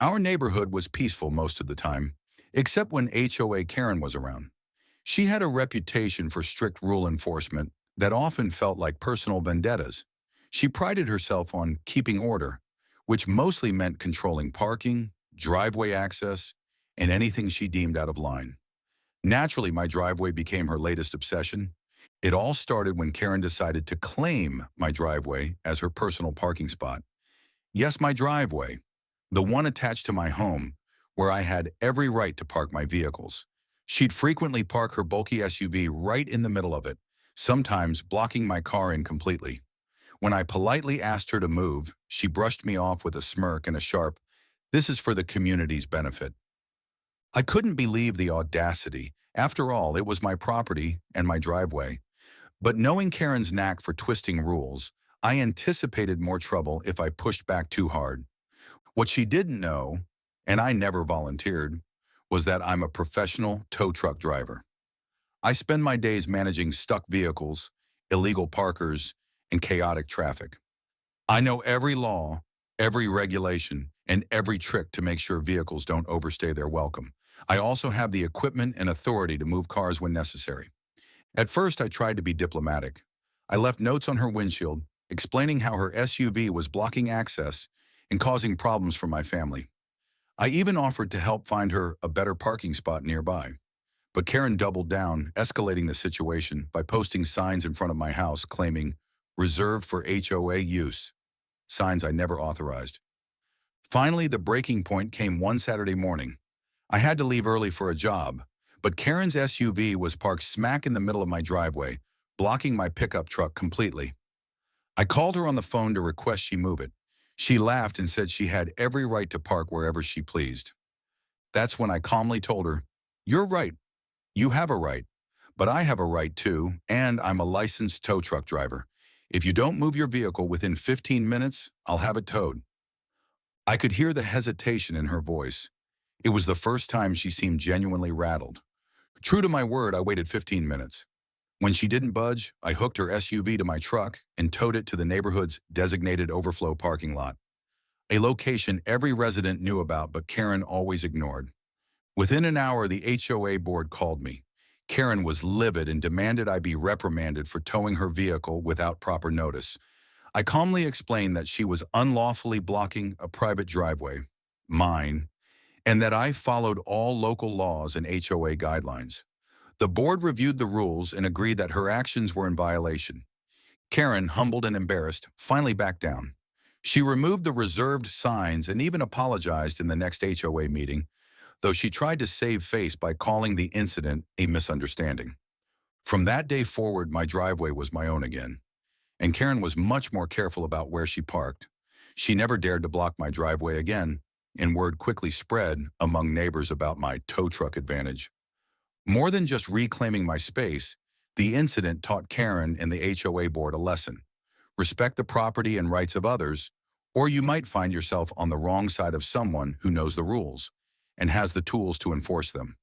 Our neighborhood was peaceful most of the time, except when HOA Karen was around. She had a reputation for strict rule enforcement that often felt like personal vendettas. She prided herself on keeping order, which mostly meant controlling parking, driveway access, and anything she deemed out of line. Naturally, my driveway became her latest obsession. It all started when Karen decided to claim my driveway as her personal parking spot. Yes, my driveway, the one attached to my home, where I had every right to park my vehicles. She'd frequently park her bulky SUV right in the middle of it, sometimes blocking my car in completely. When I politely asked her to move, she brushed me off with a smirk and a sharp, "This is for the community's benefit." I couldn't believe the audacity. After all, it was my property and my driveway. But knowing Karen's knack for twisting rules, I anticipated more trouble if I pushed back too hard. What she didn't know, and I never volunteered, was that I'm a professional tow truck driver. I spend my days managing stuck vehicles, illegal parkers, and chaotic traffic. I know every law, every regulation, and every trick to make sure vehicles don't overstay their welcome. I also have the equipment and authority to move cars when necessary. At first, I tried to be diplomatic. I left notes on her windshield, explaining how her SUV was blocking access and causing problems for my family. I even offered to help find her a better parking spot nearby. But Karen doubled down, escalating the situation by posting signs in front of my house claiming, "Reserved for HOA use," signs I never authorized. Finally, the breaking point came one Saturday morning. I had to leave early for a job, but Karen's SUV was parked smack in the middle of my driveway, blocking my pickup truck completely. I called her on the phone to request she move it. She laughed and said she had every right to park wherever she pleased. That's when I calmly told her, "You're right. You have a right. But I have a right too, and I'm a licensed tow truck driver. If you don't move your vehicle within 15 minutes, I'll have it towed." I could hear the hesitation in her voice. It was the first time she seemed genuinely rattled. True to my word, I waited 15 minutes. When she didn't budge, I hooked her SUV to my truck and towed it to the neighborhood's designated overflow parking lot, a location every resident knew about but Karen always ignored. Within an hour, the HOA board called me. Karen was livid and demanded I be reprimanded for towing her vehicle without proper notice. I calmly explained that she was unlawfully blocking a private driveway, mine, and that I followed all local laws and HOA guidelines. The board reviewed the rules and agreed that her actions were in violation. Karen, humbled and embarrassed, finally backed down. She removed the reserved signs and even apologized in the next HOA meeting, though she tried to save face by calling the incident a misunderstanding. From that day forward, my driveway was my own again, and Karen was much more careful about where she parked. She never dared to block my driveway again, and word quickly spread among neighbors about my tow truck advantage. More than just reclaiming my space, the incident taught Karen and the HOA board a lesson. Respect the property and rights of others, or you might find yourself on the wrong side of someone who knows the rules and has the tools to enforce them.